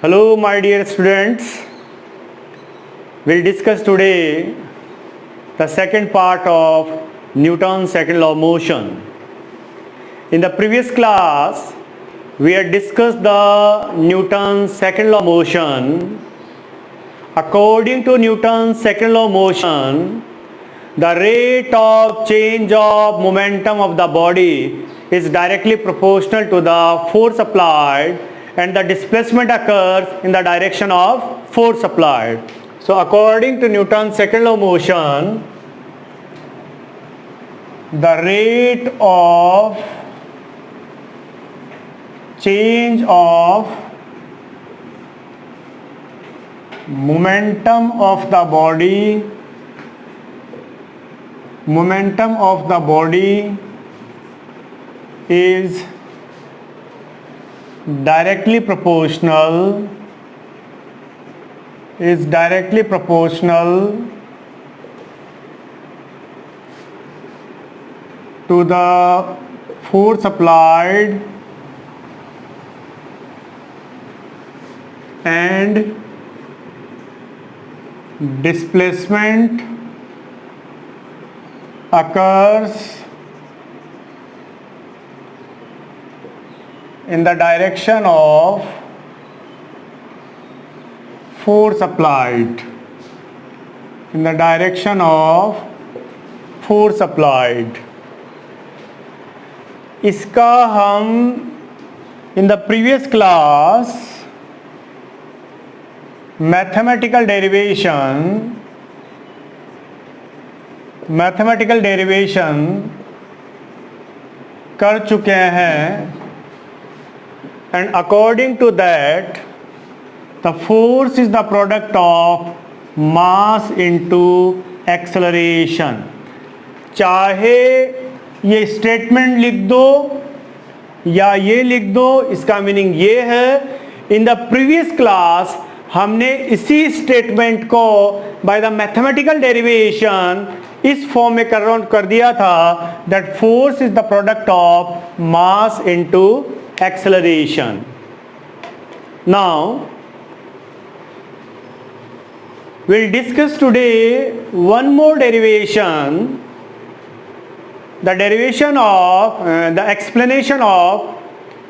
Hello my dear students, we'll discuss today the second part of Newton's second law of motion. In the previous class, we had discussed the Newton's second law of motion. According to Newton's second law of motion, the rate of change of momentum of the body is directly proportional to the force applied, and the displacement occurs in the direction of force applied. So according to Newton's second law of motion, the rate of change of momentum of the body is directly proportional to the force applied and displacement occurs in the direction of force applied. इसका हम in the previous class mathematical derivation कर चुके हैं, and according to that the force is the product of mass into acceleration. चाहे ये statement लिख दो या ये लिख दो, इसका मीनिंग ये है, इन द प्रीवियस क्लास हमने इसी स्टेटमेंट को बाय द मैथमेटिकल डेरिवेशन इस फॉर्म में कर दिया था, that force is the product of mass into acceleration. Now we'll discuss today one more derivation, the derivation of the explanation of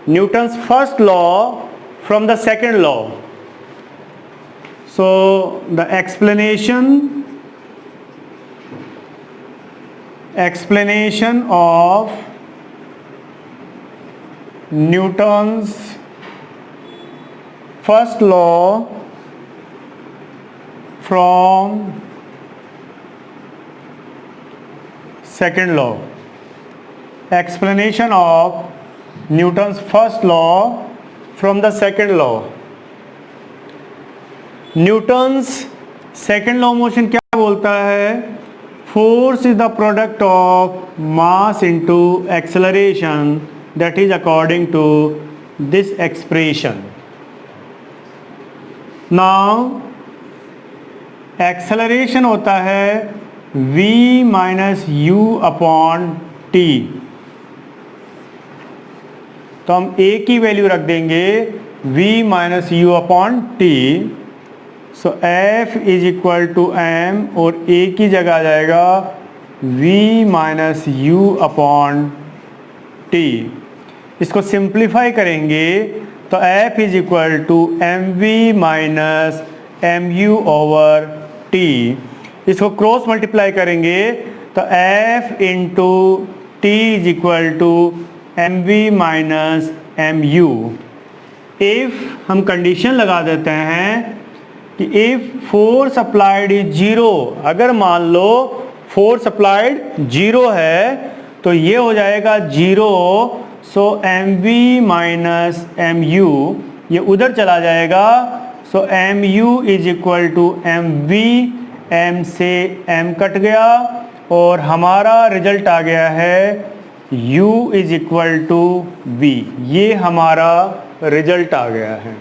Newton's first law from the second law. So the explanation of Newton's first law from second law. Explanation of Newton's first law from the second law. Newton's second law of motion क्या बोलता है? Force is the product of mass into acceleration. That is according to this expression. Now acceleration होता है v minus u upon t. तो हम a की value रख देंगे v minus u upon t. So f is equal to m और a की जगह आ जाएगा v minus u upon t. इसको सिंप्लीफाई करेंगे तो f is equal to M we minus M u over t. इसको क्रॉस मल्टीप्लाई करेंगे तो f into t is equal to M we minus M u. If हम condition लगा देते हैं कि if force applied is zero, अगर मान लो फोर्स अप्लाइड जीरो है तो ये हो जाएगा zero. So M we minus M U ये उधर चला जाएगा. So M U is equal to M V, M से एम कट गया और हमारा रिजल्ट आ गया है u is equal to V. ये हमारा रिजल्ट आ गया है.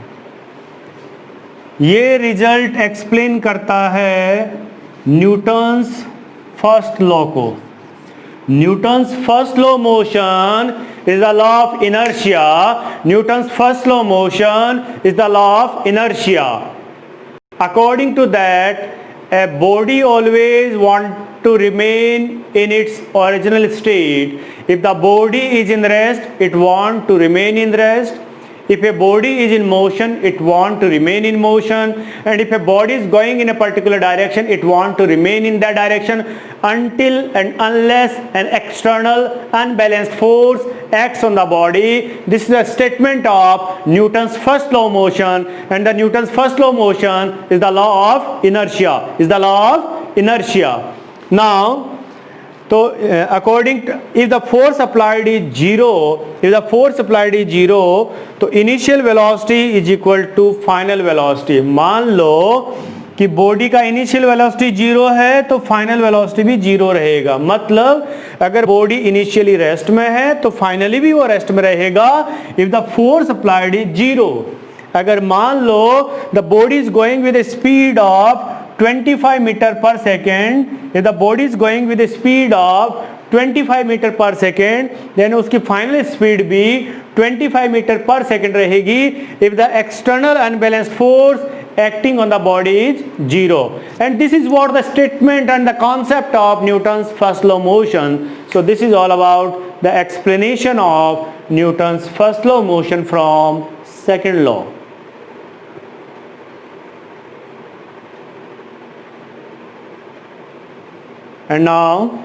ये रिजल्ट एक्सप्लेन करता है न्यूटन्स फर्स्ट लॉ को. Newton's first law of motion is the law of inertia. Newton's first law of motion is the law of inertia. According to that, a body always want to remain in its original state. If the body is in rest, it want to remain in rest. If a body is in motion, it want to remain in motion. And if a body is going in a particular direction, it want to remain in that direction until and unless an external unbalanced force acts on the body. This is a statement of Newton's first law of motion, and the Newton's first law of motion is the law of inertia. Is the law of inertia. Now, so according to, if the force applied is zero, तो initial velocity is equal to final velocity. मान लो कि body का initial velocity zero है तो final velocity भी zero रहेगा. मतलब अगर बॉडी इनिशियली रेस्ट में है तो फाइनली भी वो रेस्ट में रहेगा. If the force applied is zero, अगर मान लो the body is going with speed of 25 metre per second, if the body is going with a speed of 25 metre per second, then उसकी final speed भी 25 metre per second रहेगी. if the external unbalanced force acting on the body is zero. And this is what the statement and the concept of Newton's first law of motion. So this is all about the explanation of Newton's first law of motion from second law. And now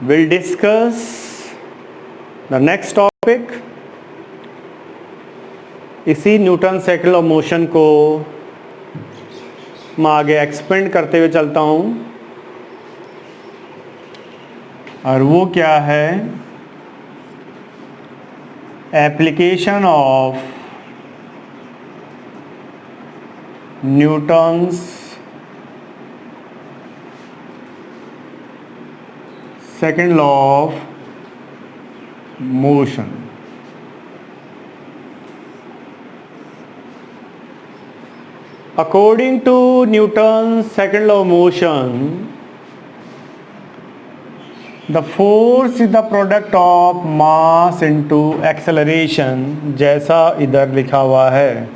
we'll discuss the next topic. इसी Newton second law of motion को मैं आगे expand करते हुए चलता हूँ, और वो क्या है, application of Newton's second law of motion. According to Newton's second law of motion, the force is the product of mass into acceleration, जैसा इधर लिखा हुआ है.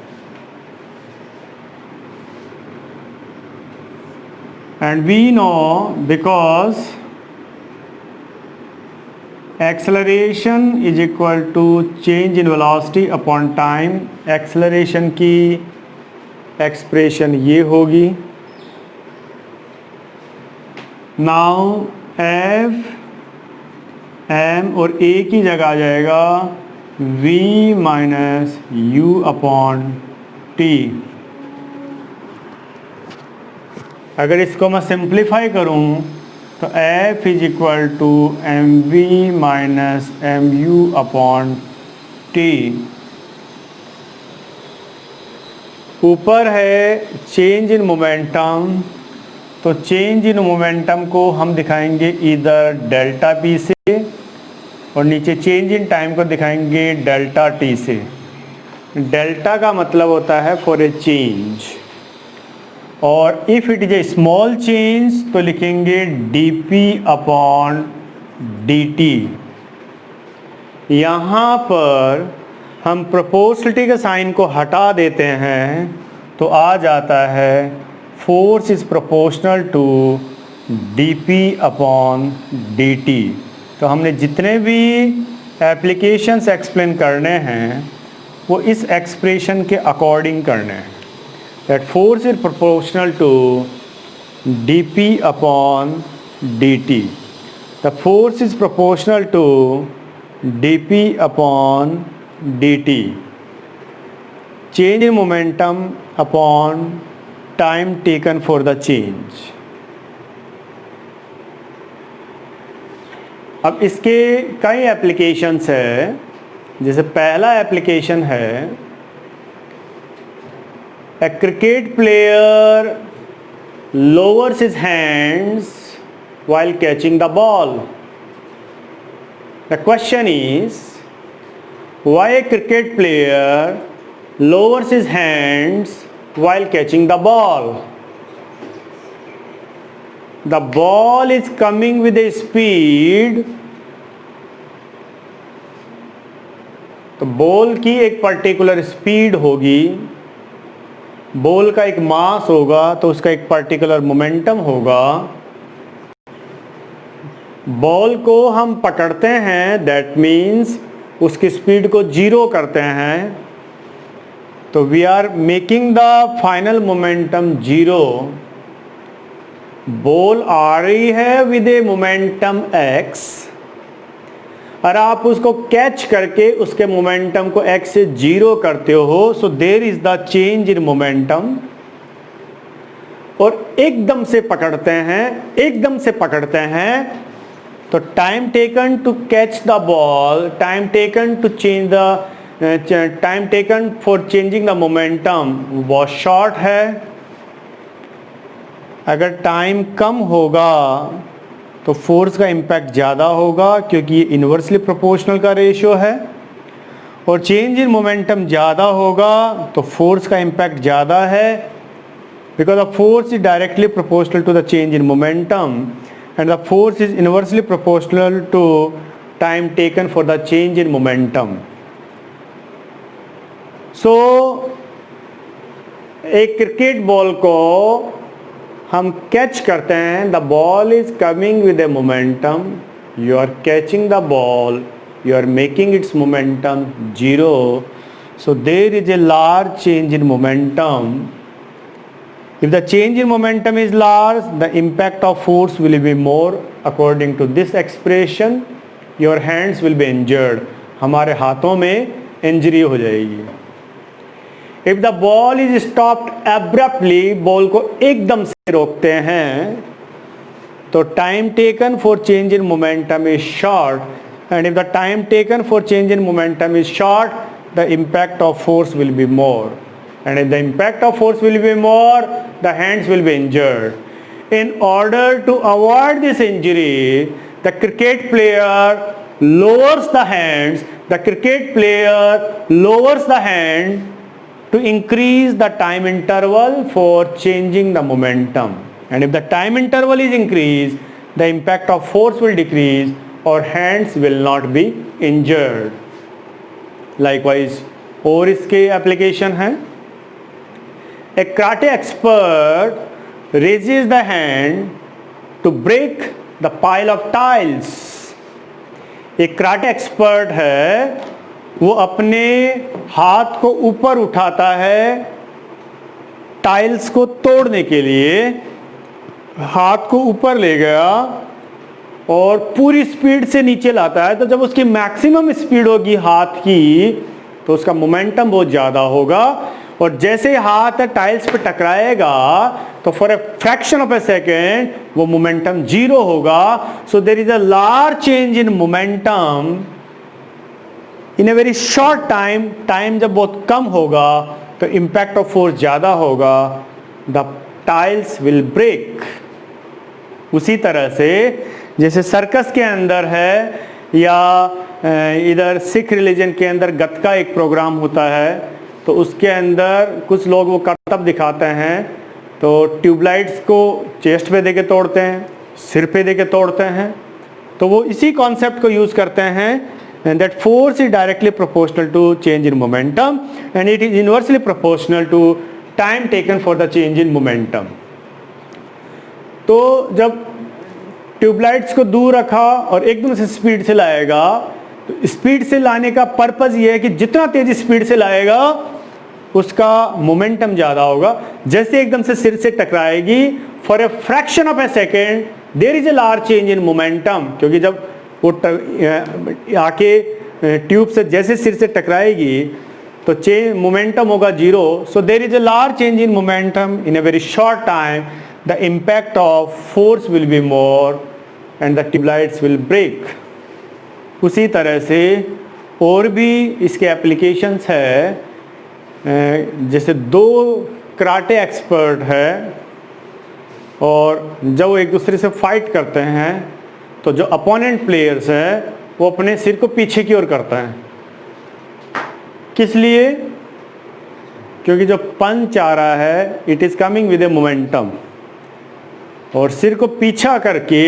And we know because acceleration is equal to change in velocity upon time. acceleration की expression ये होगी. Now F M और ए की जगह आ जाएगा v minus u upon t. अगर इसको मैं सिंप्लीफाई करूं तो f is equal to M we minus M u upon t. ऊपर है चेंज इन मोमेंटम, तो चेंज इन मोमेंटम को हम दिखाएंगे इधर डेल्टा पी से, और नीचे चेंज इन टाइम को दिखाएंगे डेल्टा टी से. डेल्टा का मतलब होता है फॉर ए चेंज, और if it is a small change तो लिखेंगे D p upon d T. यहाँ पर हम प्रोपोर्शनलिटी के साइन को हटा देते हैं तो आ जाता है force is proportional to d p upon d t. तो हमने जितने भी एप्लीकेशंस एक्सप्लेन करने हैं वो इस एक्सप्रेशन के अकॉर्डिंग करने हैं. That force is proportional to d p upon d t. The force is proportional to d p upon dt, change in momentum upon time taken for the change. अब इसके कई एप्लीकेशंस है. जैसे पहला application है, a cricket player lowers his hands while catching the ball. The question is, why a cricket player lowers his hands while catching the ball? The ball is coming with A speed, तो ball की एक particular speed होगी, ball का एक मास होगा तो उसका एक पर्टिकुलर मोमेंटम होगा। बॉल को हम पकड़ते हैं, दैट मीन्स उसकी स्पीड को जीरो करते हैं, तो we are making the final momentum zero. Ball आ रही है विद ए मोमेंटम x, और आप उसको कैच करके उसके मोमेंटम को x से जीरो करते हो, so there is the change in momentum. और एकदम से पकड़ते हैं, एकदम से पकड़ते हैं, तो time taken to catch the ball, time taken to change the, time taken for changing the momentum बहुत शॉर्ट है। अगर टाइम कम होगा तो फोर्स का इम्पैक्ट ज़्यादा होगा, क्योंकि ये इन्वर्सली प्रोपोर्शनल का रेशियो है। और चेंज इन मोमेंटम ज़्यादा होगा तो फोर्स का इम्पैक्ट ज़्यादा है, because the force is directly proportional to the change in momentum, and the force is inversely proportional to time taken for the change in momentum. So एक cricket ball को हम catch करते हैं, the ball is coming with a momentum, you are catching the ball, you are making its momentum zero, so there is a large change in momentum. If the change in momentum is large, the impact of force will be more. According to this expression, your hands will be injured. हमारे हाथों में injury हो जाएगी। If the ball is stopped abruptly, ball को एकदम से रोकते हैं, तो time taken for change in momentum is short, and if the time taken for change in momentum is short, the impact of force will be more. And if the impact of force will be more, the hands will be injured. In order to avoid this injury, the cricket player lowers the hands. The cricket player lowers the hand to increase the time interval for changing the momentum. And if the time interval is increased, the impact of force will decrease or hands will not be injured. Likewise, और इसके application है. A karate expert raises the hand to break the pile of tiles. एक karate expert है, वो अपने हाथ को ऊपर उठाता है टाइल्स को तोड़ने के लिए, हाथ को ऊपर ले गया और पूरी स्पीड से नीचे लाता है। तो जब उसकी मैक्सिमम स्पीड होगी हाथ की, तो उसका मोमेंटम बहुत ज़्यादा होगा, और जैसे हाथ टाइल्स पे टकराएगा तो for a fraction of a second वो मोमेंटम जीरो होगा। So there is a large change in momentum in a very short time. Time जब बहुत कम होगा तो इम्पैक्ट ऑफ फोर्स ज़्यादा होगा, द टाइल्स विल ब्रेक। उसी तरह से जैसे सर्कस के अंदर है, या इधर सिख रिलीजन के अंदर गतका एक प्रोग्राम होता है, तो उसके अंदर कुछ लोग वो करतब दिखाते हैं, तो ट्यूबलाइट्स को चेस्ट पे देके तोड़ते हैं, सिर पे देके तोड़ते हैं, तो वो इसी कॉन्सेप्ट को यूज़ करते हैं, that force is directly proportional to change in momentum and it is inversely proportional to time taken for the change in momentum. तो जब ट्यूबलाइट्स को दूर रखा और एकदम से स्पीड से लाएगा, तो स्पीड से लाने का पर्पज़ ये है कि जितना तेज स्पीड से लाएगा उसका मोमेंटम ज़्यादा होगा। जैसे एकदम से सिर से टकराएगी, for a fraction of a second there is a large change in momentum, क्योंकि जब वो आके ट्यूब से जैसे सिर से टकराएगी तो चेंज मोमेंटम होगा जीरो। So there is a large change in momentum in a very short time, the impact of force will be more and the tubelights will break. उसी तरह से और भी इसके एप्लीकेशंस है, जैसे दो कराटे एक्सपर्ट है और जब वो एक दूसरे से फाइट करते हैं, तो जो अपोनेंट प्लेयर्स हैं वो अपने सिर को पीछे की ओर करते हैं। किस लिए? क्योंकि जो पंच आ रहा है it is coming with a momentum, और सिर को पीछा करके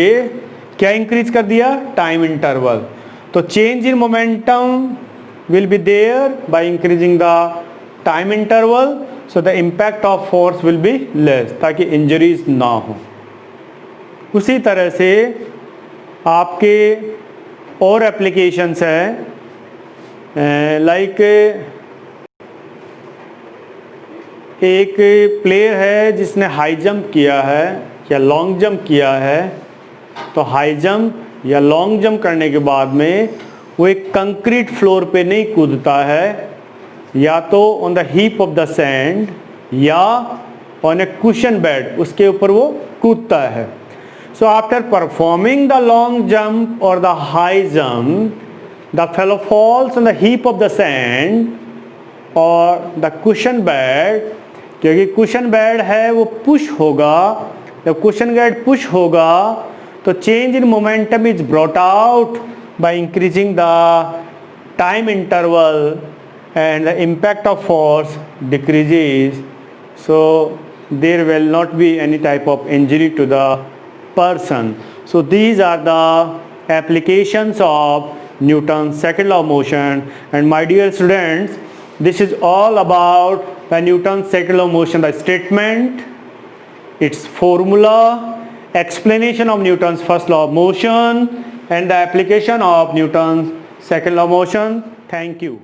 क्या इंक्रीज कर दिया, टाइम इंटरवल। तो change in momentum will be there by increasing the time interval, so the impact of force will be less, ताकि इंजरीज ना हो। उसी तरह से आपके और एप्लीकेशंस हैं, लाइक एक प्लेयर है जिसने हाई जंप किया है या लॉन्ग जंप किया है, तो हाई जंप या लॉन्ग जंप करने के बाद में वो एक कंक्रीट फ्लोर पे नहीं कूदता है, या तो on the heap of the sand या ऑन ए कुशन बेड, उसके ऊपर वो कूदता है। So after performing the long jump और the high jump, the fellow falls on the heap of the sand और द कुशन बेड, क्योंकि cushion bed है वो पुश होगा, जब कुशन बेड पुश होगा तो change in momentum is brought out by increasing the time interval and the impact of force decreases, so there will not be any type of injury to the person. So these are the applications of Newton's second law of motion. And my dear students, this is all about the Newton's second law of motion, the statement, its formula, explanation of Newton's first law of motion, and the application of Newton's second law of motion. Thank you.